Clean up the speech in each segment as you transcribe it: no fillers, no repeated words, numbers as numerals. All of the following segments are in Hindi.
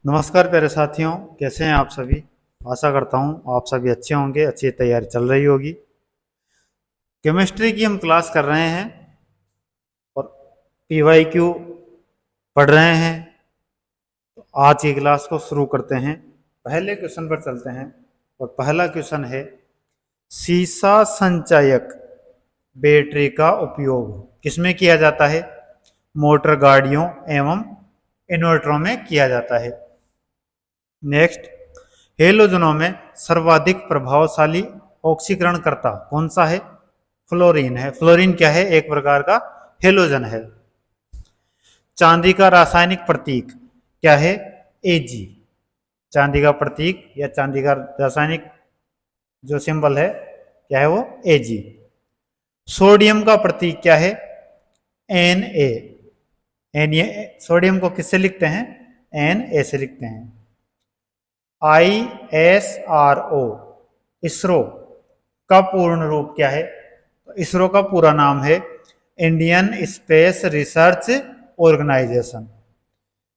नमस्कार प्यारे साथियों, कैसे हैं आप सभी। आशा करता हूं आप सभी अच्छे होंगे, अच्छी तैयारी चल रही होगी। केमिस्ट्री की हम क्लास कर रहे हैं और पीवाईक्यू पढ़ रहे हैं। तो आज की क्लास को शुरू करते हैं। पहले क्वेश्चन पर चलते हैं और पहला क्वेश्चन है, सीसा संचायक बैटरी का उपयोग किसमें किया जाता है? मोटर गाड़ियों एवं इन्वर्टरों में किया जाता है। नेक्स्ट, हेलोजनों में सर्वाधिक प्रभावशाली ऑक्सीकरण करता कौन सा है? फ्लोरीन है। फ्लोरीन क्या है? एक प्रकार का हेलोजन है। चांदी का रासायनिक प्रतीक क्या है? Ag। चांदी का प्रतीक या चांदी का रासायनिक जो सिंबल है क्या है? वो Ag। सोडियम का प्रतीक क्या है? Na। सोडियम को किससे लिखते हैं? Na से लिखते हैं। ISRO इसरो का पूर्ण रूप क्या है? इसरो का पूरा नाम है Indian Space Research Organisation.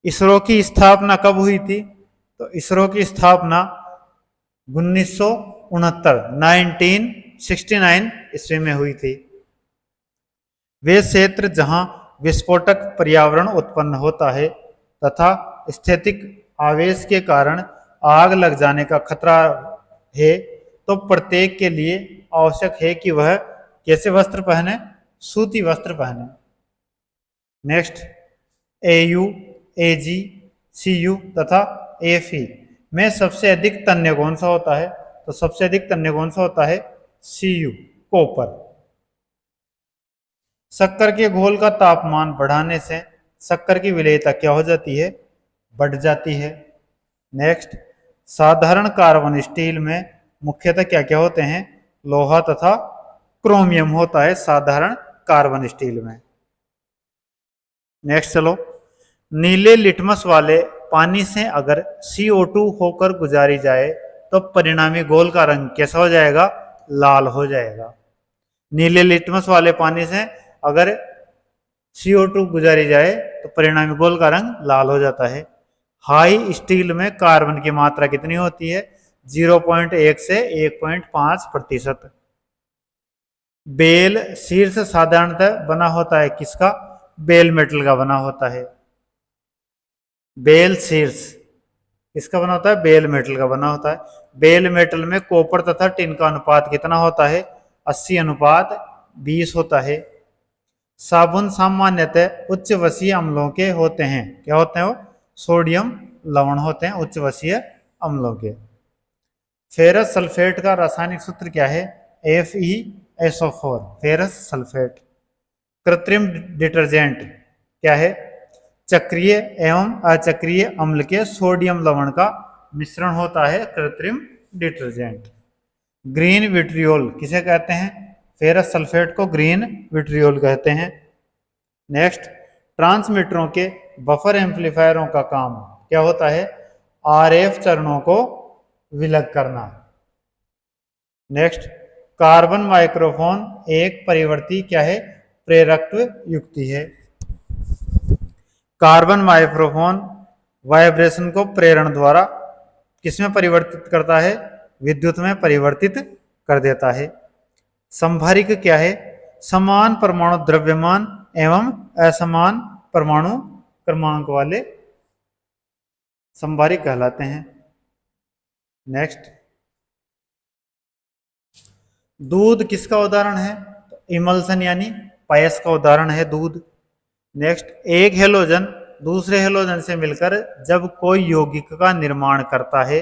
ISRO की स्थापना कब हुई थी? तो इसरो की स्थापना 1969 ईस्वी में हुई थी। वे क्षेत्र जहां विस्फोटक पर्यावरण उत्पन्न होता है तथा स्थैतिक आवेश के कारण आग लग जाने का खतरा है, तो प्रत्येक के लिए आवश्यक है कि वह कैसे वस्त्र पहने? सूती वस्त्र पहने। नेक्स्ट, AU, AG, CU तथा Fe में सबसे अधिक तन्य कौन सा होता है? तो सबसे अधिक तन्य कौन सा होता है? Cu, copper. शक्कर के घोल का तापमान बढ़ाने से शक्कर की विलेयता क्या हो जाती है? बढ़ जाती है। नेक्स्ट, साधारण कार्बन स्टील में मुख्यतः क्या क्या होते हैं? लोहा तथा क्रोमियम होता है साधारण कार्बन स्टील में। नेक्स्ट चलो, नीले लिटमस वाले पानी से अगर CO2 होकर गुजारी जाए तो परिणामी घोल का रंग कैसा हो जाएगा? लाल हो जाएगा। नीले लिटमस वाले पानी से अगर CO2 गुजारी जाए तो परिणामी घोल का रंग लाल हो जाता है। हाई स्टील में कार्बन की मात्रा कितनी होती है? 0.1 से 1.5%। बेल शीर्ष साधारणतः बना होता है किसका? बेल मेटल का बना होता है। बेल शीर्ष किसका बना होता है? बेल मेटल का बना होता है। बेल मेटल में कॉपर तथा टिन का अनुपात कितना होता है? 80:20 होता है। साबुन सामान्यतः उच्च वसीय अम्लों के होते हैं। क्या होते हैं वो? सोडियम लवण होते हैं उच्च वसीय अम्लों के। फेरस सल्फेट का रासायनिक सूत्र क्या है? FeSO4, ferrous sulphate. कृत्रिम डिटर्जेंट क्या है? चक्रीय एवं अचक्रीय अम्ल के सोडियम लवण का मिश्रण होता है कृत्रिम डिटर्जेंट। ग्रीन विट्रियोल किसे कहते हैं? फेरस सल्फेट को ग्रीन विट्रियोल कहते हैं। नेक्स्ट, ट्रांसमीटरों के बफर एम्पलीफायरों का काम क्या होता है? RF चरणों को विलग करना। नेक्स्ट, कार्बन माइक्रोफोन एक परिवर्ती क्या है? प्रेरकत्व युक्ति है। कार्बन माइक्रोफोन वाइब्रेशन को प्रेरण द्वारा किसमें परिवर्तित करता है? विद्युत में परिवर्तित कर देता है। संभारिक क्या है? समान परमाणु द्रव्यमान एवं असमान परमाणु क्रमांक वाले संभारिक कहलाते हैं। नेक्स्ट, दूध किसका उदाहरण है? इमल्सन यानी पायस का उदाहरण है दूध। नेक्स्ट, एक हेलोजन दूसरे हेलोजन से मिलकर जब कोई यौगिक का निर्माण करता है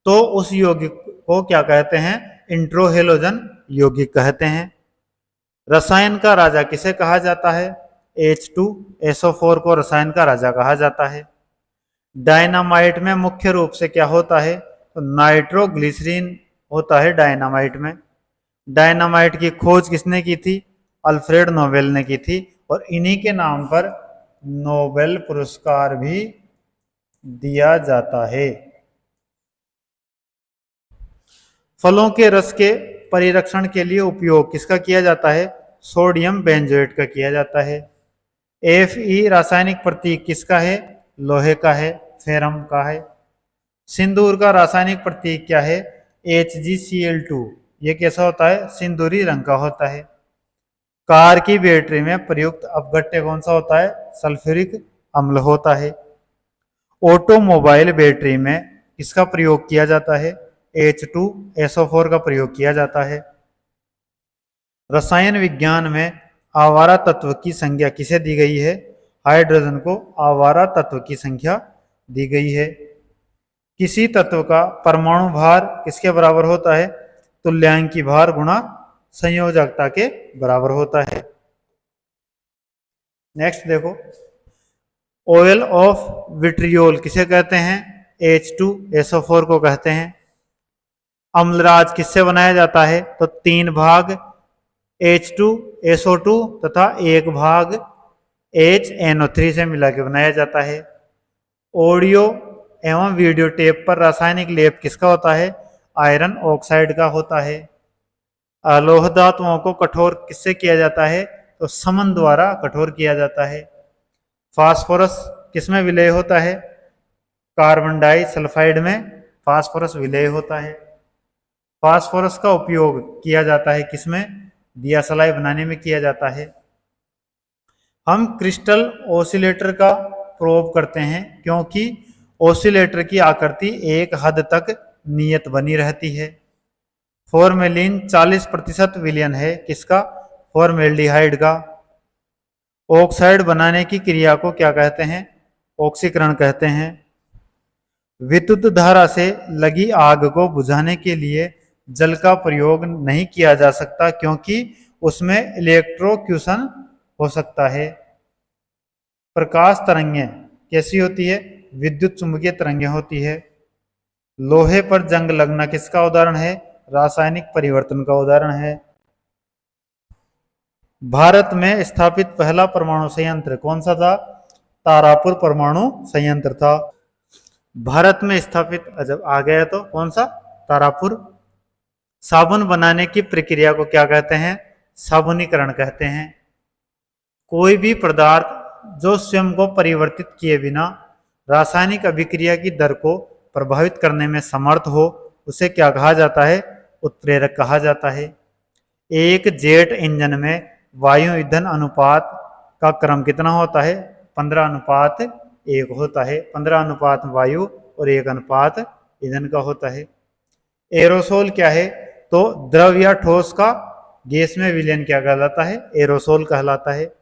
तो उस यौगिक को क्या कहते हैं? इंट्रोहेलोजन यौगिक कहते हैं। रसायन का राजा किसे कहा जाता है? H2SO4 को रसायन का राजा कहा जाता है। डायनामाइट में मुख्य रूप से क्या होता है? तो नाइट्रोग्लिसरीन होता है डायनामाइट में। डायनामाइट की खोज किसने की थी? अल्फ्रेड नोबेल ने की थी और इन्हीं के नाम पर नोबेल पुरस्कार भी दिया जाता है। फलों के रस के परिरक्षण के लिए उपयोग किसका किया जाता है? सोडियम बेंजोएट का किया जाता है। Fe रासायनिक प्रतीक किसका है? लोहे का है। फेरम का है। सिंदूर का रासायनिक प्रतीक क्या है? HgCl2। ये कैसा होता है? सिंदूरी रंग का होता है। कार की बैटरी में प्रयुक्त अपघट्य कौन सा होता है? सल्फ्यूरिक अम्ल होता है। ऑटोमोबाइल बैटरी में किसका प्रयोग किया जाता है? H2SO4 का प्रयोग किया जाता है। रसायन विज्ञान में आवारा तत्व की संख्या किसे दी गई है? हाइड्रोजन को आवारा तत्व की संख्या दी गई है। किसी तत्व का परमाणु भार किसके बराबर होता है? तुल्यांकी भार गुणा संयोजकता के बराबर होता है। नेक्स्ट देखो, ऑयल ऑफ विट्रियोल किसे कहते हैं? H2SO4 को कहते हैं। अम्लराज किससे बनाया जाता है? तो 3 भाग H2SO2 तथा 1 भाग HNO3 से मिला के बनाया जाता है। ऑडियो एवं वीडियो टेप पर रासायनिक लेप किसका होता है? आयरन ऑक्साइड का होता है। अलोह धातुओं को कठोर किससे किया जाता है? तो समन द्वारा कठोर किया जाता है। फास्फोरस किसमें विलय होता है? कार्बन डाइसल्फाइड में फास्फोरस विलय होता है। फास्फोरस का उपयोग किया जाता है किसमें? दिया सलाई बनाने में किया जाता है। हम क्रिस्टल ऑसिलेटर का प्रोब करते हैं क्योंकि ऑसिलेटर की आकृति एक हद तक नियत बनी रहती है। फॉर्मेलिन 40% विलयन है किसका? फॉर्मेल्डिहाइड का। ऑक्साइड बनाने की क्रिया को क्या कहते हैं? ऑक्सीकरण कहते हैं। विद्युत धारा से लगी आग को बुझाने के लिए जल का प्रयोग नहीं किया जा सकता क्योंकि उसमें इलेक्ट्रोक्यूशन हो सकता है। प्रकाश तरंगें कैसी होती है? विद्युत चुंबकीय तरंगें होती है। लोहे पर जंग लगना किसका उदाहरण है? रासायनिक परिवर्तन का उदाहरण है। भारत में स्थापित पहला परमाणु संयंत्र कौन सा था? तारापुर परमाणु संयंत्र था। भारत में स्थापित जब आ गया तो कौन सा? तारापुर। साबुन बनाने की प्रक्रिया को क्या कहते हैं? साबुनीकरण कहते हैं। कोई भी पदार्थ जो स्वयं को परिवर्तित किए बिना रासायनिक अभिक्रिया की दर को प्रभावित करने में समर्थ हो उसे क्या कहा जाता है? उत्प्रेरक कहा जाता है। एक जेट इंजन में वायु ईंधन अनुपात का क्रम कितना होता है? 15:1 होता है। 15 अनुपात वायु और 1 अनुपात ईंधन का होता है। एरोसोल क्या है? तो द्रव या ठोस का गैस में विलयन क्या कहलाता है? एरोसोल कहलाता है।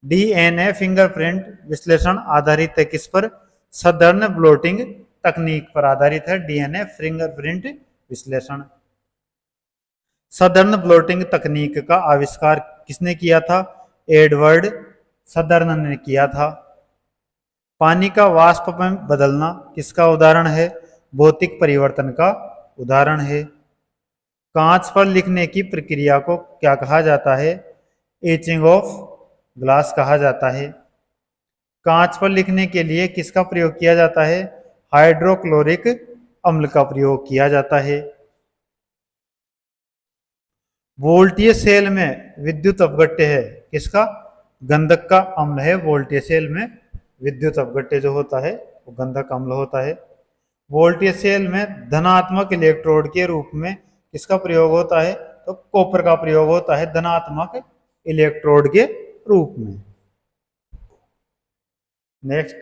डीएनए फिंगरप्रिंट विश्लेषण आधारित है किस पर? सदर्न ब्लोटिंग तकनीक पर आधारित है डीएनए फिंगरप्रिंट विश्लेषण। सदर्न ब्लोटिंग तकनीक का आविष्कार किसने किया था? एडवर्ड सदर्न ने किया था। पानी का वाष्प में बदलना किसका उदाहरण है? भौतिक परिवर्तन का उदाहरण है। कांच पर लिखने की प्रक्रिया को क्या कहा जाता है? एचिंग ऑफ ग्लास कहा जाता है। कांच पर लिखने के लिए किसका प्रयोग किया जाता है? हाइड्रोक्लोरिक अम्ल का प्रयोग किया जाता है। वोल्टीय सेल में विद्युत अपघट्य है किसका? गंधक का अम्ल है। वोल्टीय सेल में विद्युत अपघट्य जो होता है वो गंधक अम्ल होता है। वोल्टीय सेल में धनात्मक इलेक्ट्रोड के रूप में किसका प्रयोग होता है? तो कॉपर का प्रयोग होता है धनात्मक इलेक्ट्रोड के रूप में। नेक्स्ट,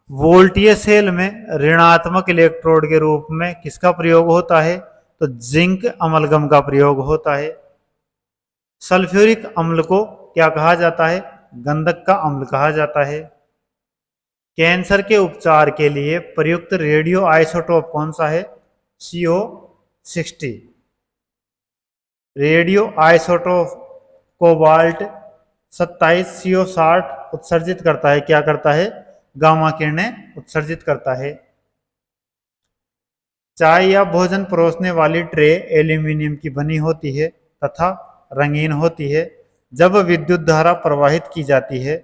वोल्टीय सेल में ऋणात्मक इलेक्ट्रोड के रूप में किसका प्रयोग होता है? तो जिंक अमलगम का प्रयोग होता है। सल्फ्यूरिक अम्ल को क्या कहा जाता है? गंधक का अम्ल कहा जाता है। कैंसर के उपचार के लिए प्रयुक्त रेडियो आइसोटोप कौन सा है? CO60। Radio isotope cobalt 27 CO60 उत्सर्जित करता है। क्या करता है? गामा किरणें उत्सर्जित करता है। चाय या भोजन परोसने वाली ट्रे एल्यूमिनियम की बनी होती है तथा रंगीन होती है। जब विद्युत धारा प्रवाहित की जाती है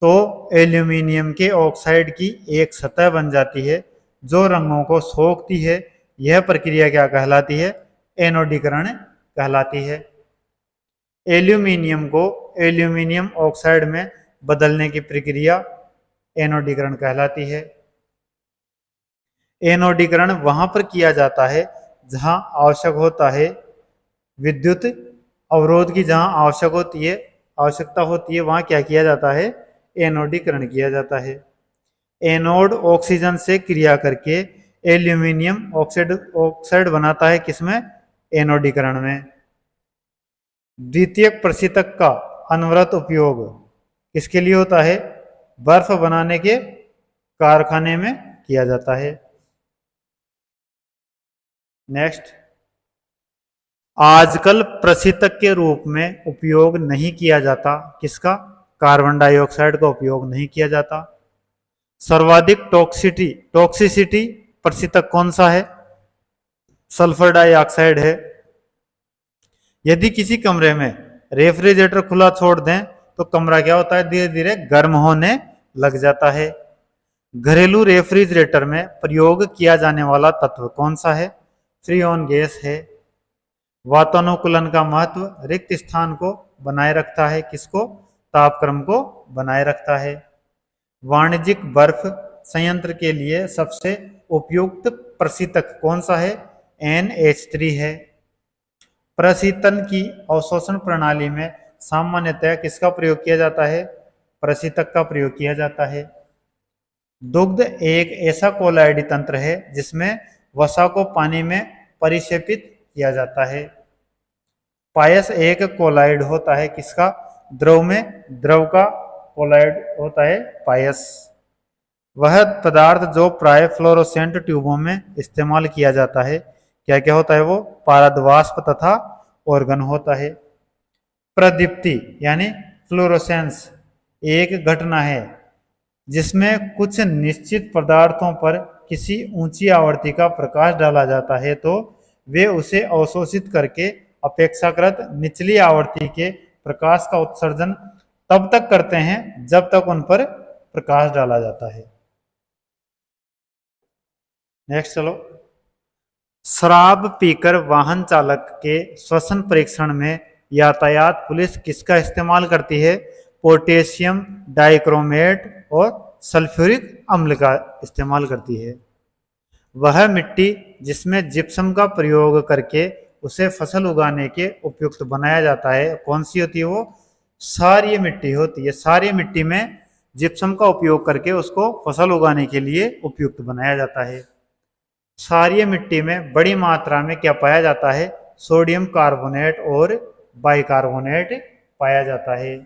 तो एल्यूमिनियम के ऑक्साइड की एक सतह बन जाती है जो रंगों को सोखती है। यह प्रक्रिया क्या कहलाती है? एनोडीकरण कहलाती है। एल्यूमिनियम को एल्यूमिनियम ऑक्साइड में बदलने की प्रक्रिया एनोडीकरण कहलाती है। एनोडीकरण वहां पर किया जाता है जहां आवश्यक होता है विद्युत अवरोध की, जहां आवश्यकता होती है वहां क्या किया जाता है, एनोडीकरण किया जाता है। एनोड ऑक्सीजन से क्रिया करके एल्यूमिनियम ऑक्साइड बनाता है, किसमें, एनोडीकरण में। द्वितीयक प्रशीतक का अनवरत उपयोग किसके लिए होता है, बर्फ बनाने के कारखाने में किया जाता है। नेक्स्ट, आजकल प्रशीतक के रूप में उपयोग नहीं किया जाता, किसका, कार्बन डाइऑक्साइड का उपयोग नहीं किया जाता। सर्वाधिक टॉक्सिसिटी प्रशीतक कौन सा है, सल्फर डाइऑक्साइड है। यदि किसी कमरे में रेफ्रिजरेटर खुला छोड़ दें तो कमरा क्या होता है, धीरे धीरे गर्म होने लग जाता है। घरेलू रेफ्रिजरेटर में प्रयोग किया जाने वाला तत्व कौन सा है, फ्रीऑन गैस है। वातानुकूलन का महत्व रिक्त स्थान को बनाए रखता है, किसको, तापक्रम को बनाए रखता है। वाणिज्यिक बर्फ संयंत्र के लिए सबसे उपयुक्त प्रशीतक कौन सा है, NH3 है। प्रशीतन की अवशोषण प्रणाली में सामान्यतः किसका प्रयोग किया जाता है, प्रशीतक का प्रयोग किया जाता है। दुग्ध एक ऐसा कोलाइडी तंत्र है जिसमें वसा को पानी में परिक्षेपित किया जाता है। पायस एक कोलाइड होता है, किसका, द्रव में, द्रव का कोलाइड होता है पायस। वह पदार्थ जो प्राय फ्लोरोसेंट ट्यूबों में इस्तेमाल किया जाता है, क्या क्या होता है वो, पारदवास्प तथा ऑर्गन होता है। प्रदीप्ति यानी फ्लोरोसेंस एक घटना है जिसमें कुछ निश्चित पदार्थों पर किसी ऊंची आवृत्ति का प्रकाश डाला जाता है तो वे उसे अवशोषित करके अपेक्षाकृत निचली आवृत्ति के प्रकाश का उत्सर्जन तब तक करते हैं जब तक उन पर प्रकाश डाला जाता है। नेक्स्ट चलो, शराब पीकर वाहन चालक के श्वसन परीक्षण में यातायात पुलिस किसका इस्तेमाल करती है, पोटेशियम डाइक्रोमेट और सल्फ्यूरिक अम्ल का इस्तेमाल करती है। वह मिट्टी जिसमें जिप्सम का प्रयोग करके उसे फसल उगाने के उपयुक्त बनाया जाता है, कौन सी होती है वो, क्षारीय मिट्टी होती है। क्षारीय मिट्टी में जिप्सम का उपयोग करके उसको फसल उगाने के लिए उपयुक्त बनाया जाता है। क्षारीय मिट्टी में बड़ी मात्रा में क्या पाया जाता है, सोडियम कार्बोनेट और बाइकार्बोनेट पाया जाता है।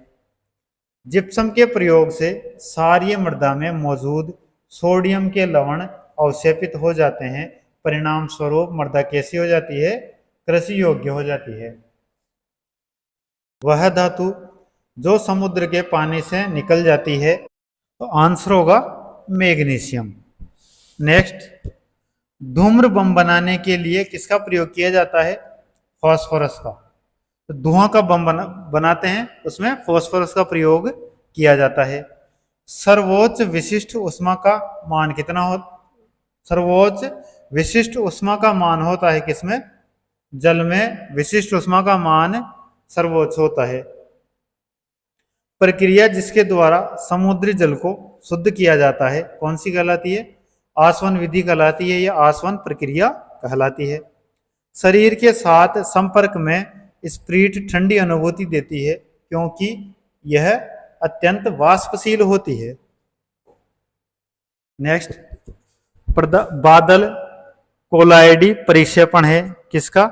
जिप्सम के प्रयोग से क्षारीय मृदा में मौजूद सोडियम के लवण अवक्षेपित हो जाते हैं, परिणाम स्वरूप मृदा कैसी हो जाती है, कृषि योग्य हो जाती है। वह धातु जो समुद्र के पानी से निकल जाती है, तो आंसर होगा मैग्नीशियम। नेक्स्ट, धूम्र बम बनाने के लिए किसका प्रयोग किया जाता है, फास्फोरस का। तो धुआं का बम बनाते हैं उसमें फास्फोरस का प्रयोग किया जाता है। सर्वोच्च विशिष्ट ऊष्मा का मान कितना हो, सर्वोच्च विशिष्ट ऊष्मा का मान होता है किसमें, जल में विशिष्ट ऊष्मा का मान सर्वोच्च होता है। प्रक्रिया जिसके द्वारा समुद्री जल को शुद्ध किया जाता है कौन सी कहलाती है, आसवन विधि कहलाती है या आसवन प्रक्रिया कहलाती है। शरीर के साथ संपर्क में स्प्रीट ठंडी अनुभूति देती है क्योंकि यह अत्यंत वाष्पशील होती है। नेक्स्ट, बादल कोलाइडी परिक्षेपण है किसका,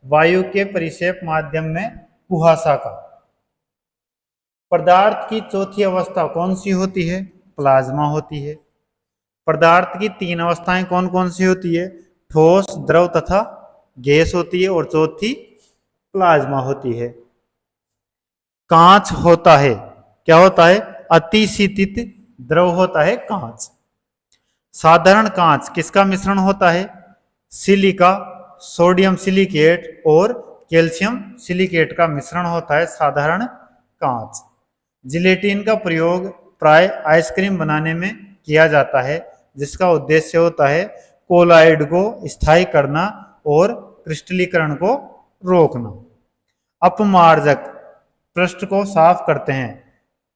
वायु के परिक्षेप माध्यम में कुहासा का। पदार्थ की चौथी अवस्था कौन सी होती है, प्लाज्मा होती है। पदार्थ की तीन अवस्थाएं कौन कौन सी होती है, ठोस, द्रव तथा गैस होती है और चौथी प्लाज्मा होती है। कांच होता है, क्या होता है, अतिशीतित द्रव होता है कांच। साधारण कांच किसका मिश्रण होता है, सिलिका, सोडियम सिलिकेट और कैल्शियम सिलिकेट का मिश्रण होता है साधारण कांच। जिलेटिन का प्रयोग प्राय आइसक्रीम बनाने में किया जाता है जिसका उद्देश्य होता है कोलाइड को स्थायी करना और क्रिस्टलीकरण को रोकना। अपमार्जक पृष्ठ को साफ करते हैं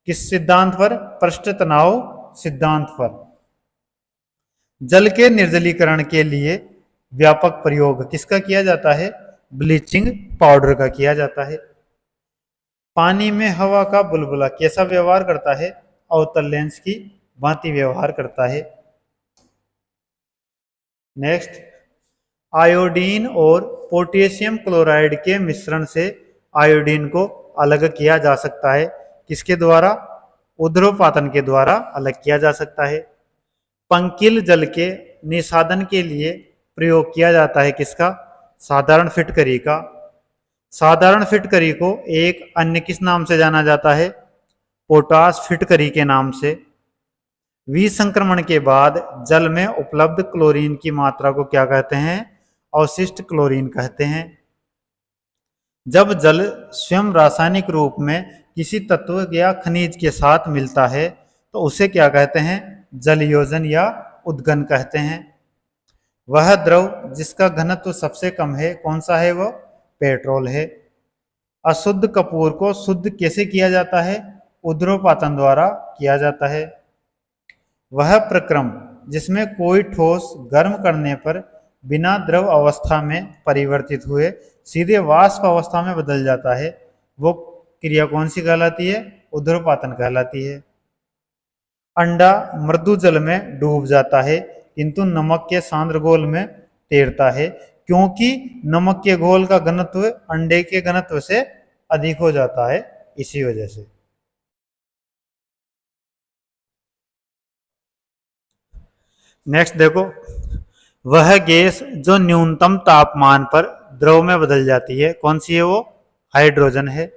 किस सिद्धांत पर, पृष्ठ तनाव सिद्धांत पर। जल के निर्जलीकरण के लिए व्यापक प्रयोग किसका किया जाता है? ब्लीचिंग पाउडर का किया जाता है। पानी में हवा का बुलबुला कैसा व्यवहार करता है? अवतल लेंस की भांति व्यवहार करता है। नेक्स्ट, आयोडीन और पोटेशियम क्लोराइड के मिश्रण से आयोडीन को अलग किया जा सकता है। किसके द्वारा? ऊर्ध्वपातन के द्वारा अलग किया जा सकता है। पंकिल जल के निषादन के लिए प्रयोग किया जाता है किसका? साधारण फिटकरी का। साधारण फिटकरी को एक अन्य किस नाम से जाना जाता है? पोटाश फिटकरी के नाम से। विसंक्रमण के बाद जल में उपलब्ध क्लोरीन की मात्रा को क्या कहते हैं? अवशिष्ट क्लोरीन कहते हैं। जब जल स्वयं रासायनिक रूप में किसी तत्व या खनिज के साथ मिलता है तो उसे क्या कहते हैं? जलयोजन या उद्गन कहते हैं। वह द्रव जिसका घनत्व सबसे कम है कौन सा है? वो पेट्रोल है। अशुद्ध कपूर को शुद्ध कैसे किया जाता है? ऊर्ध्वपातन द्वारा किया जाता है। वह प्रक्रम जिसमें कोई ठोस गर्म करने पर बिना द्रव अवस्था में परिवर्तित हुए सीधे वाष्प अवस्था में बदल जाता है, वो क्रिया कौन सी कहलाती है? ऊर्ध्वपातन कहलाती है। अंडा मृदु जल में डूब जाता है किंतु नमक के सांद्र घोल में तैरता है, क्योंकि नमक के घोल का घनत्व अंडे के घनत्व से अधिक हो जाता है, इसी वजह से। नेक्स्ट देखो, वह गैस जो न्यूनतम तापमान पर द्रव में बदल जाती है कौन सी है? वो हाइड्रोजन है।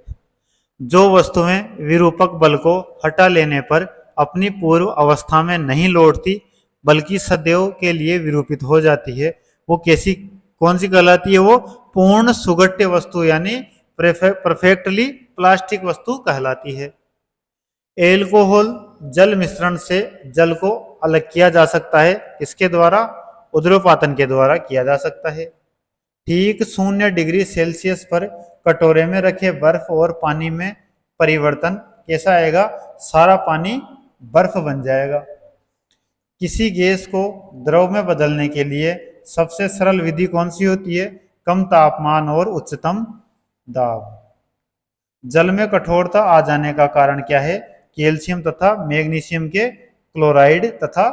जो वस्तुएं विरूपक बल को हटा लेने पर अपनी पूर्व अवस्था में नहीं लौटती बल्कि सदैव के लिए विरूपित हो जाती है, वो कैसी कौन सी कहलाती है? वो पूर्ण सुगठ्य वस्तु यानी परफेक्टली प्लास्टिक वस्तु कहलाती है। एल्कोहल जल मिश्रण से जल को अलग किया जा सकता है, इसके द्वारा? ऊर्ध्वपातन के द्वारा किया जा सकता है। ठीक 0 डिग्री सेल्सियस पर कटोरे में रखे बर्फ और पानी में परिवर्तन कैसा आएगा? सारा पानी बर्फ बन जाएगा। किसी गैस को द्रव में बदलने के लिए सबसे सरल विधि कौन सी होती है? कम तापमान और उच्चतम दाब। जल में कठोरता आ जाने का कारण क्या है? कैल्शियम तथा मैग्नीशियम के क्लोराइड तथा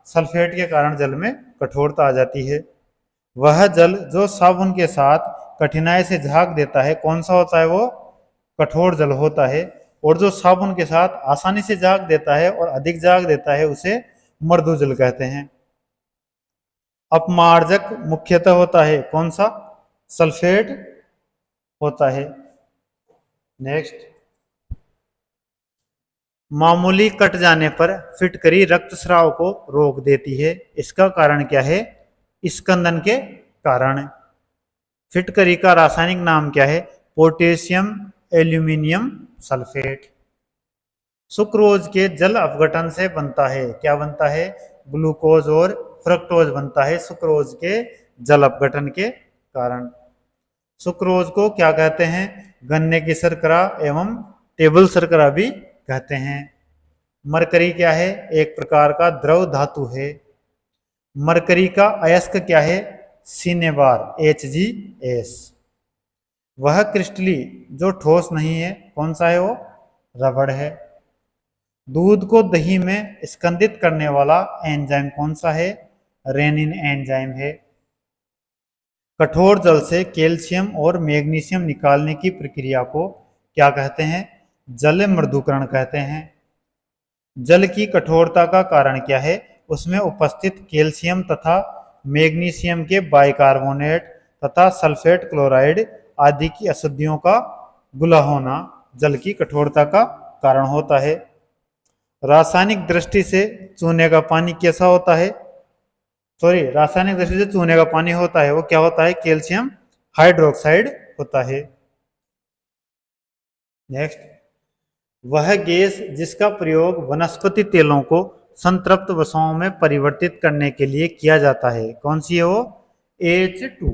सल्फेट के कारण जल में कठोरता आ जाती है। वह जल जो साबुन के साथ कठिनाई से झाग देता है कौन सा होता है? वो कठोर जल होता है। और जो साबुन के साथ आसानी से झाग देता है और अधिक झाग देता है उसे मृदु जल कहते हैं। अपमार्जक मुख्यतः होता है कौन सा? सल्फेट होता है। नेक्स्ट, मामूली कट जाने पर फिटकरी रक्तस्राव को रोक देती है, इसका कारण क्या है? स्कंदन के कारण। फिटकरी का रासायनिक नाम क्या है? Potassium aluminium sulphate. सुक्रोज के जल अपघटन से बनता है, क्या बनता है? ग्लूकोज और फ्रक्टोज बनता है सुक्रोज के जल अपघटन के कारण। सुक्रोज को क्या कहते हैं? गन्ने की शर्करा एवं टेबल शर्करा भी कहते हैं। मरकरी क्या है? एक प्रकार का द्रव धातु है। मरकरी का अयस्क क्या है? Cinnabar HgS। वह क्रिस्टली जो ठोस नहीं है कौन सा है? वो रबड़ है। दूध को दही में स्कंदित करने वाला एंजाइम कौन सा है? रेनिन एंजाइम है। कठोर जल से कैल्शियम और मैग्नीशियम निकालने की प्रक्रिया को क्या कहते हैं? जल मृदुकरण कहते हैं। जल की कठोरता का कारण क्या है? उसमें उपस्थित कैल्शियम तथा मैग्नीशियम के बाइकार्बोनेट तथा सल्फेट क्लोराइड आदि की अशुद्धियों का घुला होना जल की कठोरता का कारण होता है। रासायनिक दृष्टि से चूने का पानी कैसा होता है? रासायनिक दृष्टि से चूने का पानी होता है वो क्या होता है? कैल्शियम हाइड्रोक्साइड होता है। नेक्स्ट, वह गैस जिसका प्रयोग वनस्पति तेलों को संतृप्त वसाओं में परिवर्तित करने के लिए किया जाता है कौन सी है? वो H2।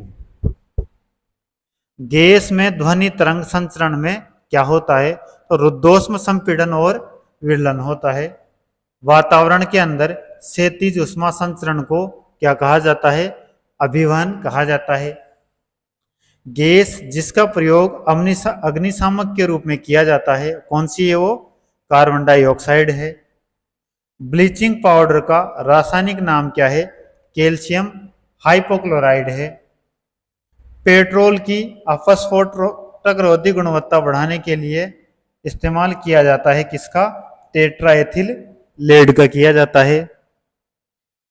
गैस में ध्वनि तरंग संचरण में क्या होता है? तो रुद्धोष्म संपीड़न और विरलन होता है। वातावरण के अंदर क्षैतिज ऊष्मा संचरण को क्या कहा जाता है? अभिवहन कहा जाता है। गैस जिसका प्रयोग अग्निशामक के रूप में किया जाता है, कौन सी है वो? कार्बन डाइऑक्साइड है। ब्लीचिंग पाउडर का रासायनिक नाम क्या है? कैल्शियम हाइपोक्लोराइड है। पेट्रोल की अपस्फोटक रोधी गुणवत्ता बढ़ाने के लिए इस्तेमाल किया जाता है किसका? टेट्राएथिल लेड का किया जाता है।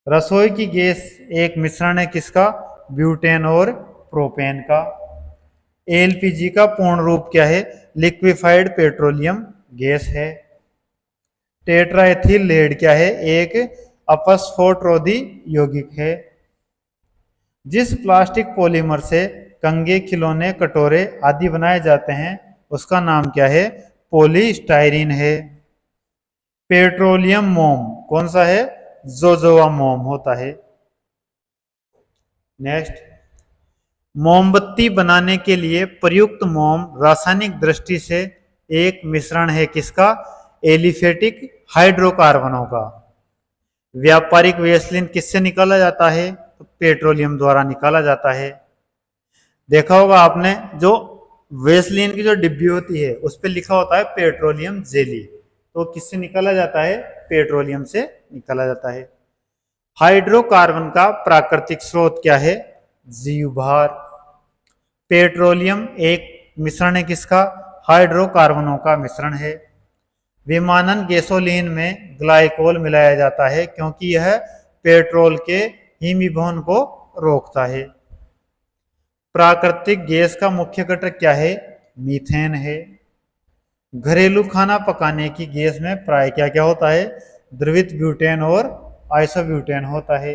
रसोई की गैस एक मिश्रण है किसका? ब्यूटेन और प्रोपेन का। एलपीजी का पूर्ण रूप क्या है? लिक्विफाइड पेट्रोलियम गैस है। टेट्राएथिल लेड क्या है? एक अपस्फोटरोधी यौगिक है। जिस प्लास्टिक पॉलीमर से कंघे, खिलौने, कटोरे आदि बनाए जाते हैं उसका नाम क्या है? पॉलीस्टाइरीन है। पेट्रोलियम मोम कौन सा है? जोजोवा मोम होता है। नेक्स्ट, मोमबत्ती बनाने के लिए प्रयुक्त मोम रासायनिक दृष्टि से एक मिश्रण है किसका? एलिफेटिक हाइड्रोकार्बनों का। व्यापारिक वेसलिन किससे निकाला जाता है? तो पेट्रोलियम द्वारा निकाला जाता है। देखा होगा आपने, जो वेसलिन की जो डिब्बी होती है उस पर लिखा होता है पेट्रोलियम जेली, तो किससे निकाला जाता है? पेट्रोलियम से निकाला जाता है। हाइड्रोकार्बन का प्राकृतिक स्रोत क्या है? जीवभार। पेट्रोलियम एक मिश्रण है किसका? हाइड्रोकार्बनों का मिश्रण है। विमानन गैसोलीन में ग्लाइकोल मिलाया जाता है क्योंकि यह पेट्रोल के हिमीभवन को रोकता है। प्राकृतिक गैस का मुख्य घटक क्या है? मीथेन है। घरेलू खाना पकाने की गैस में प्राय क्या क्या होता है? द्रवित ब्यूटेन और आइसोब्यूटेन होता है।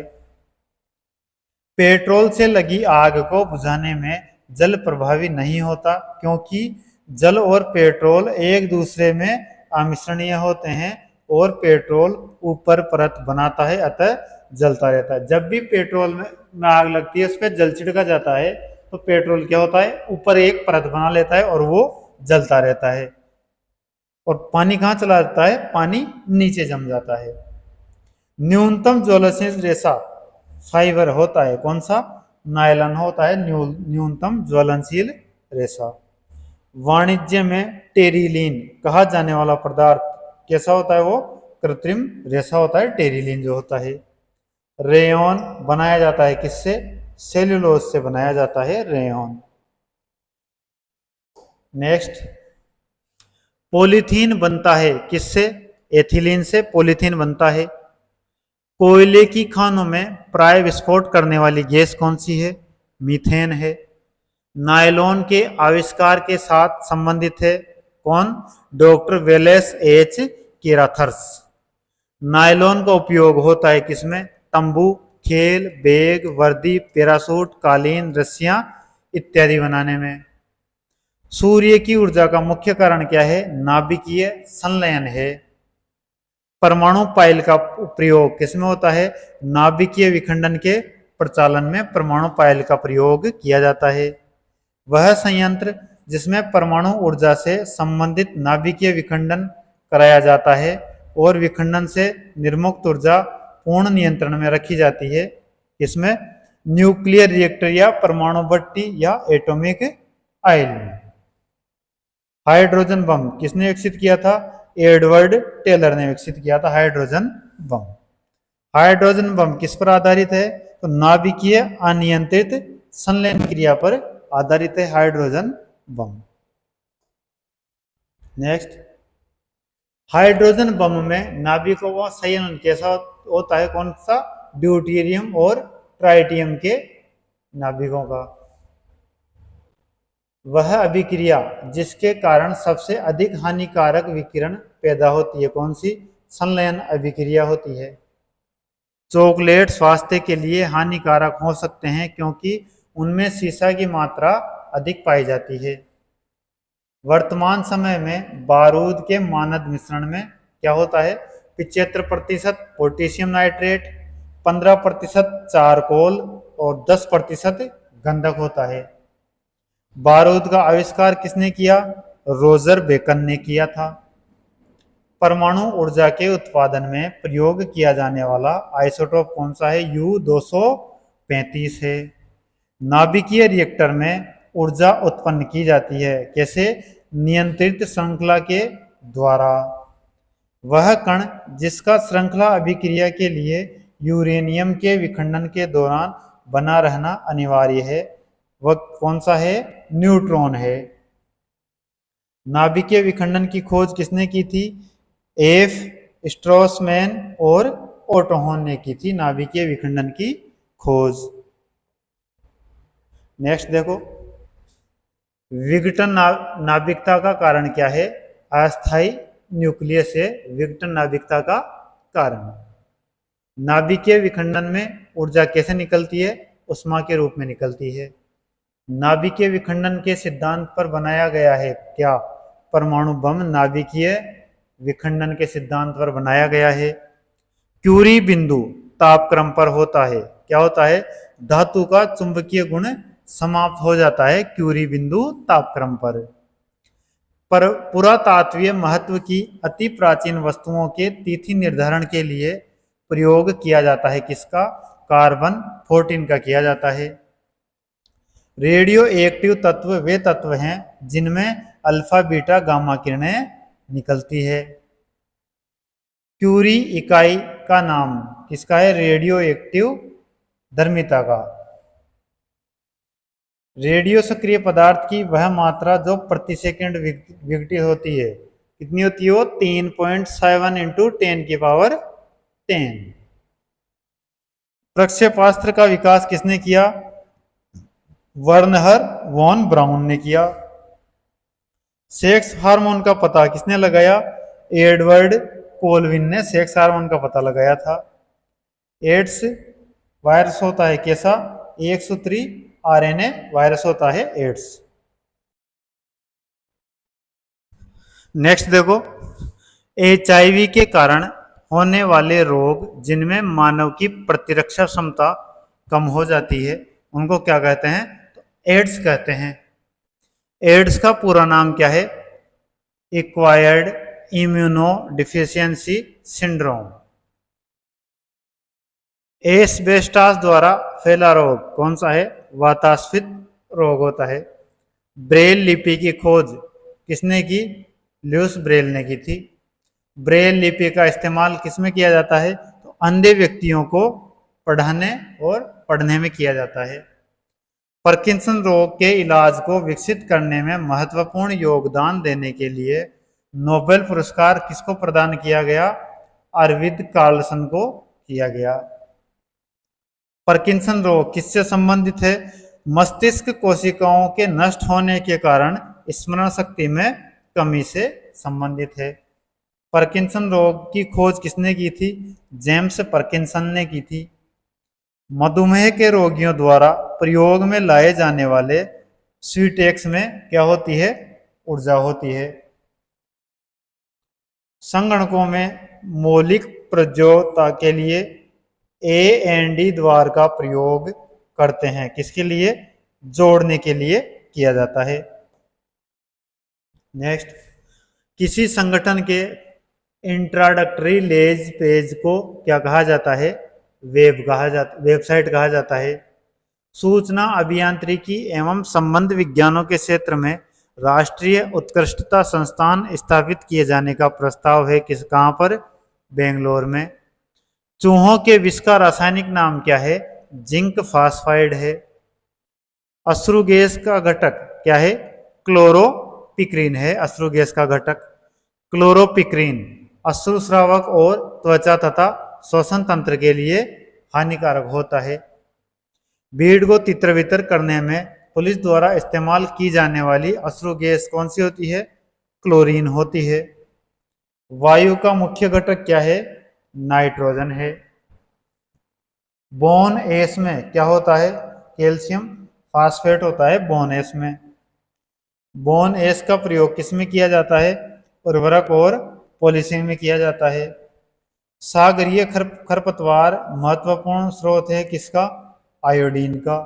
पेट्रोल से लगी आग को बुझाने में जल प्रभावी नहीं होता क्योंकि जल और पेट्रोल एक दूसरे में अमिश्रणीय होते हैं और पेट्रोल ऊपर परत बनाता है, अतः जलता रहता है। जब भी पेट्रोल में आग लगती है उस पर जल छिड़का जाता है तो पेट्रोल क्या होता है? ऊपर एक परत बना लेता है और वो जलता रहता है। और पानी कहाँ चला जाता है? पानी नीचे जम जाता है। न्यूनतम ज्वलनशील रेशा फाइबर होता है कौन सा? नायलॉन होता है न्यूनतम ज्वलनशील रेशा। वाणिज्य में टेरिलीन कहा जाने वाला पदार्थ कैसा होता है? वो कृत्रिम रेशा होता है, टेरिलीन जो होता है। रेयॉन बनाया जाता है किससे? सेल्यूलोज से बनाया जाता है रेयॉन। नेक्स्ट, पॉलीथीन बनता है किससे? एथिलीन से पॉलीथीन बनता है। कोयले की खानों में प्राय विस्फोट करने वाली गैस कौन सी है? मीथेन है। नायलॉन के आविष्कार के साथ संबंधित है कौन? Doctor Wallace H Carothers. Nylon का उपयोग होता है किसमें? तंबू, खेल, बैग, वर्दी, पैरासूट, कालीन, रस्सियां इत्यादि बनाने में। सूर्य की ऊर्जा का मुख्य कारण क्या है? नाभिकीय संलयन है। परमाणु पाइल का प्रयोग किसमें होता है? नाभिकीय विखंडन के प्रचालन में परमाणु पाइल का प्रयोग किया जाता है। वह संयंत्र जिसमें परमाणु ऊर्जा से संबंधित नाभिकीय विखंडन कराया जाता है और विखंडन से निर्मुक्त ऊर्जा पूर्ण नियंत्रण में रखी जाती है, इसमें न्यूक्लियर रिएक्टर या परमाणु भट्टी या एटॉमिक आयन। हाइड्रोजन बम किसने विकसित किया था? एडवर्ड टेलर ने विकसित किया था हाइड्रोजन बम। हाइड्रोजन बम किस पर आधारित है? तो नाभिकीय अनियंत्रित संलयन क्रिया पर आधारित है hydrogen bomb. Next, hydrogen bomb में नाभिकों का संयन कैसा होता है? कौन सा? ड्यूटेरियम और ट्राइटियम के नाभिकों का। वह अभिक्रिया जिसके कारण सबसे अधिक हानिकारक विकिरण पैदा होती है कौन सी? संलयन अभिक्रिया होती है। चॉकलेट स्वास्थ्य के लिए हानिकारक हो सकते हैं क्योंकि उनमें सीसा की मात्रा अधिक पाई जाती है। वर्तमान समय में बारूद के मानद मिश्रण में क्या होता है? 75% पोटेशियम नाइट्रेट, 15% चारकोल और 10% गंधक होता है। बारूद का आविष्कार किसने किया? रोजर बेकन ने किया था। परमाणु ऊर्जा के उत्पादन में प्रयोग किया जाने वाला आइसोटोप कौन सा है? U-235 है। नाभिकीय रिएक्टर में ऊर्जा उत्पन्न की जाती है कैसे? नियंत्रित श्रृंखला के द्वारा। वह कण जिसका श्रृंखला अभिक्रिया के लिए यूरेनियम के विखंडन के दौरान बना रहना अनिवार्य है, वह कौन सा है? न्यूट्रॉन है। नाभिकीय विखंडन की खोज किसने की थी? एफ स्ट्रॉसमैन और ओटो हॉर्न ने की थी नाभिकीय विखंडन की खोज। नेक्स्ट देखो, विघटन नाभिकता का कारण क्या है? अस्थायी न्यूक्लियस है विघटन नाभिकता का कारण। नाभिकीय विखंडन में ऊर्जा कैसे निकलती है? उष्मा के रूप में निकलती है। नाभिकीय विखंडन के सिद्धांत पर बनाया गया है क्या? परमाणु बम नाभिकीय विखंडन के सिद्धांत पर बनाया गया है। क्यूरी बिंदु तापक्रम पर होता है, क्या होता है? धातु का चुंबकीय गुण समाप्त हो जाता है क्यूरी बिंदु तापक्रम पर पुरातात्वीय महत्व की अति प्राचीन वस्तुओं के तिथि निर्धारण के लिए प्रयोग किया जाता है किसका? कार्बन 14 का किया जाता है। रेडियो एक्टिव तत्व वे तत्व हैं जिनमें अल्फा बीटा गामा किरणें निकलती है। क्यूरी इकाई का नाम किसका है? रेडियो एक्टिव धर्मिता का। रेडियो सक्रिय पदार्थ की वह मात्रा जो प्रति सेकंड विघटित होती है कितनी होती है? 3.7 इंटू 10 की पावर 10। प्रक्षेपास्त्र का विकास किसने किया? वर्नहर वॉन ब्राउन ने किया। सेक्स हार्मोन का पता किसने लगाया? एडवर्ड कोलविन ने सेक्स हार्मोन का पता लगाया था। एड्स वायरस होता है कैसा? एक सूत्री आरएनए वायरस होता है एड्स। नेक्स्ट देखो, एचआईवी के कारण होने वाले रोग जिनमें मानव की प्रतिरक्षा क्षमता कम हो जाती है उनको क्या कहते हैं? तो एड्स कहते हैं। एड्स का पूरा नाम क्या है? Acquired immuno deficiency syndrome. Asbestos द्वारा फैला रोग कौन सा है? वातास्फित रोग होता है। ब्रेल लिपि की खोज किसने की? ल्यूस ब्रेल ने की थी। ब्रेल लिपि का इस्तेमाल किसमें किया जाता है? तो अंधे व्यक्तियों को पढ़ाने और पढ़ने में किया जाता है। पार्किंसन रोग के इलाज को विकसित करने में महत्वपूर्ण योगदान देने के लिए नोबेल पुरस्कार किसको प्रदान किया गया? अरविंद कार्लसन को किया गया। पार्किंसन रोग किससे संबंधित है? मस्तिष्क कोशिकाओं के नष्ट होने के कारण स्मरण शक्ति में कमी से संबंधित है। पार्किंसन रोग की खोज किसने की थी? जेम्स पार्किंसन ने की थी। मधुमेह के रोगियों द्वारा प्रयोग में लाए जाने वाले स्वीटेक्स में क्या होती है? ऊर्जा होती है। संगणकों में मौलिक प्रयोज्यता के लिए AND द्वार का प्रयोग करते हैं किसके लिए? जोड़ने के लिए किया जाता है। नेक्स्ट, किसी संगठन के इंट्रोडक्टरी लेज पेज को क्या कहा जाता है? वेबसाइट कहा जाता है। सूचना अभियांत्रिकी एवं संबंध विज्ञानों के क्षेत्र में राष्ट्रीय उत्कृष्टता संस्थान स्थापित किए जाने का प्रस्ताव है कहाँ पर? बेंगलोर में। चूहों के विष का रासायनिक नाम क्या है? जिंक फास्फाइड है। अश्रु गैस का घटक क्या है? क्लोरोपिक्रीन है अश्रु गैस का घटक। क्लोरोपिक्रीन अश्रुस्रावक और त्वचा तथा श्वसन तंत्र के लिए हानिकारक होता है। भीड़ को तितर बितर करने में पुलिस द्वारा इस्तेमाल की जाने वाली अश्रु गैस कौन सी होती है? क्लोरीन होती है। वायु का मुख्य घटक क्या है? नाइट्रोजन है। बोन एस में क्या होता है? कैल्शियम फास्फेट होता है बोन एस में। बोन एस का प्रयोग किसमें किया जाता है? उर्वरक और पॉलिशिंग में किया जाता है। सागरीय खरपतवार महत्वपूर्ण स्रोत है किसका? आयोडीन का।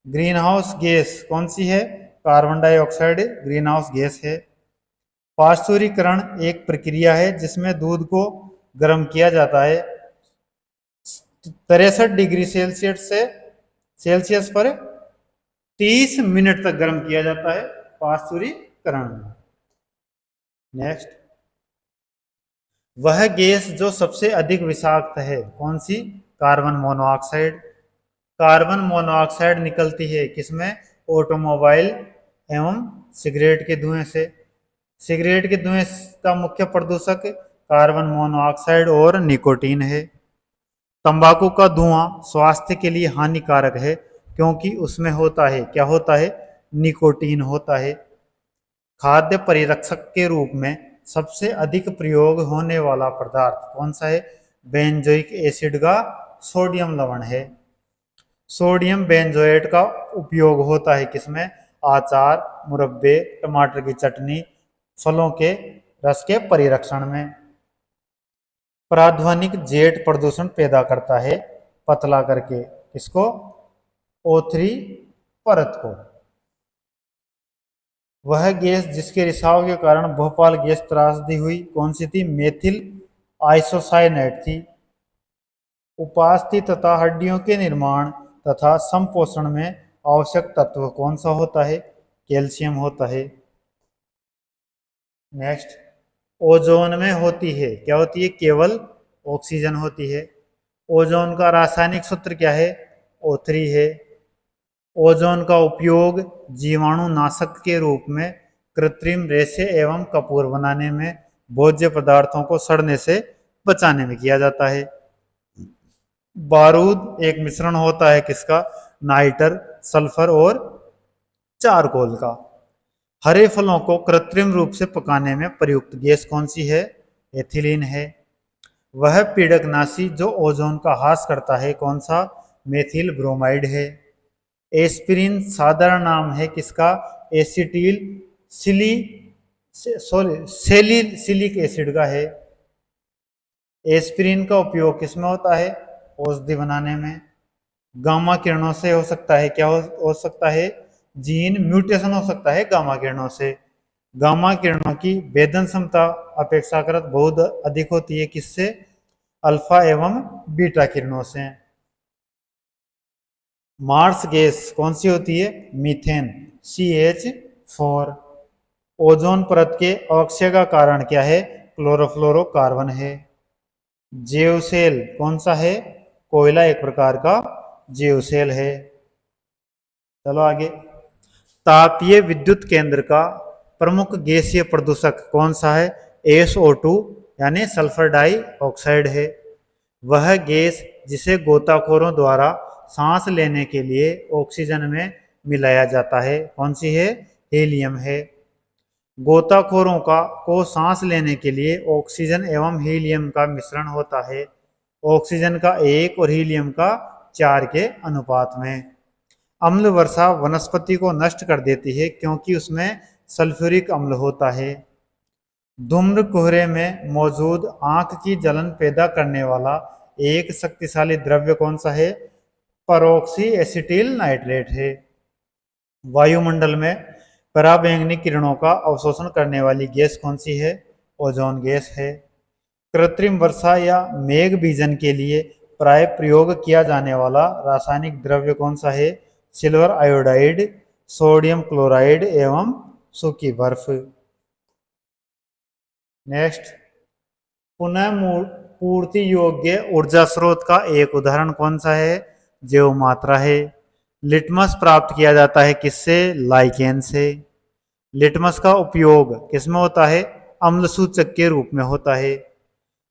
ग्रीन हाउस गैस कौन सी है? Carbon dioxide green house gas है। पाश्चुरीकरण एक प्रक्रिया है जिसमें दूध को गर्म किया जाता है 63 डिग्री सेल्सियस पर 30 मिनट तक गर्म किया जाता है पाश्चुरीकरण में। नेक्स्ट, वह गैस जो सबसे अधिक विषाक्त है कौन सी? Carbon monoxide. कार्बन मोनोऑक्साइड निकलती है किसमें? ऑटोमोबाइल एवं सिगरेट के धुएं से। सिगरेट के धुएं का मुख्य प्रदूषक कार्बन मोनोऑक्साइड और निकोटीन है। तंबाकू का धुआं स्वास्थ्य के लिए हानिकारक है क्योंकि उसमें होता है, क्या होता है? निकोटीन होता है। खाद्य परिरक्षक के रूप में सबसे अधिक प्रयोग होने वाला पदार्थ कौन सा है? बेंजोइक एसिड का सोडियम लवण है। सोडियम बेंजोएट का उपयोग होता है किसमें? अचार, मुरब्बे, टमाटर की चटनी, फलों के रस के परिरक्षण में। प्राध्वनिक जेट प्रदूषण पैदा करता है पतला करके, किसको? O3 परत को। वह गैस जिसके रिसाव के कारण भोपाल गैस त्रासदी हुई कौन सी थी? मेथिल आइसोसाइनेट थी। उपास्थि तथा हड्डियों के निर्माण तथा संपोषण में आवश्यक तत्व कौन सा होता है? कैल्शियम होता है। नेक्स्ट, ओजोन में होती है, क्या होती है? केवल ऑक्सीजन होती है। ओजोन का रासायनिक सूत्र क्या है? O3 है। ओजोन का उपयोग जीवाणुनाशक के रूप में कृत्रिम रेशे एवं कपूर बनाने में भोज्य पदार्थों को सड़ने से बचाने में किया जाता है। बारूद एक मिश्रण होता है किसका? नाइटर, सल्फर और चारकोल का। हरे फलों को कृत्रिम रूप से पकाने में प्रयुक्त गैस कौन सी है? एथिलीन है। वह पीड़कनाशी जो ओजोन का ह्रास करता है कौन सा? मेथिल ब्रोमाइड है। एस्पिरिन साधारण नाम है किसका? एसिटिल सैलिसिलिक एसिड का है। एस्पिरिन का उपयोग किसमें होता है? औषधि बनाने में। गामा किरणों से हो सकता है, क्या हो सकता है? जीन म्यूटेशन हो सकता है गामा किरणों से। गामा किरणों की भेदन क्षमता अपेक्षाकृत बहुत अधिक होती है किससे? अल्फा एवं बीटा किरणों से। मार्स गैस कौन सी होती है? Methane, CH4। ओजोन परत के अवक्षय का कारण क्या है? क्लोरोफ्लोरोकार्बन है। जैव सेल कौन सा है? कोयला एक प्रकार का जैव सेल है। चलो आगे। तापीय विद्युत केंद्र का प्रमुख गैसीय प्रदूषक कौन सा है? SO2 यानी सल्फर डाइऑक्साइड है। वह गैस जिसे गोताखोरों द्वारा सांस लेने के लिए ऑक्सीजन में मिलाया जाता है कौन सी है? हीलियम है। गोताखोरों को सांस लेने के लिए ऑक्सीजन एवं हीलियम का मिश्रण होता है, ऑक्सीजन का 1 और हीलियम का 4 के अनुपात में। अम्ल वर्षा वनस्पति को नष्ट कर देती है क्योंकि उसमें सल्फ्यूरिक अम्ल होता है। धूम्र कोहरे में मौजूद आंख की जलन पैदा करने वाला एक शक्तिशाली द्रव्य कौन सा है? परऑक्सी एसिटिल नाइट्रेट है। वायुमंडल में पराबैंगनी किरणों का अवशोषण करने वाली गैस कौन सी है? ओजोन गैस है। कृत्रिम वर्षा या मेघ बीजन के लिए प्राय प्रयोग किया जाने वाला रासायनिक द्रव्य कौन सा है? सिल्वर आयोडाइड, सोडियम क्लोराइड एवं सूखी बर्फ। नेक्स्ट, पुनः पूर्ति योग्य ऊर्जा स्रोत का एक उदाहरण कौन सा है? जैव मात्रा है। लिटमस प्राप्त किया जाता है किससे? लाइकेन से। लिटमस का उपयोग किसमें होता है? अम्ल सूचक के रूप में होता है।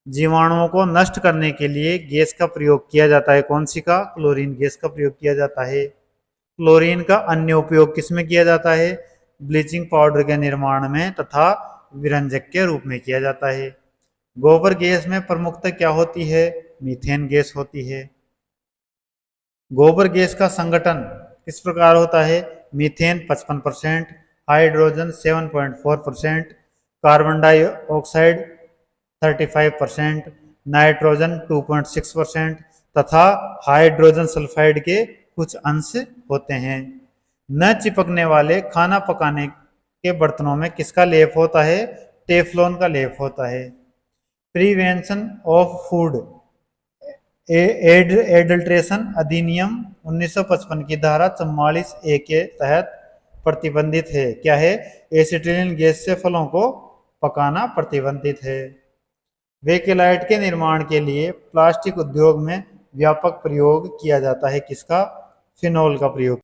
जीवाणुओं को नष्ट करने के लिए गैस का प्रयोग किया जाता है कौन सी का? क्लोरीन गैस का प्रयोग किया जाता है। क्लोरीन का अन्य उपयोग किसमें किया जाता है? ब्लीचिंग पाउडर के निर्माण में तथा विरंजक के रूप में किया जाता है। गोबर गैस में प्रमुखतः क्या होती है? मीथेन गैस होती है। गोबर गैस का संगठन किस प्रकार होता है? Methane 55%, hydrogen 7.4%, carbon dioxide 35%, nitrogen 2.6% तथा हाइड्रोजन सल्फाइड के कुछ अंश होते हैं। न चिपकने वाले खाना पकाने के बर्तनों में किसका लेप होता है? टेफ्लॉन का लेप होता है। प्रिवेंशन ऑफ फूड एडल्ट्रेशन अधिनियम 1955 की धारा 44A के तहत प्रतिबंधित है। क्या है? एसिटिलीन गैस से फलों को पकाना प्रतिबंधित है। बेकेलाइट के निर्माण के लिए प्लास्टिक उद्योग में व्यापक प्रयोग किया जाता है किसका? फिनॉल का प्रयोग।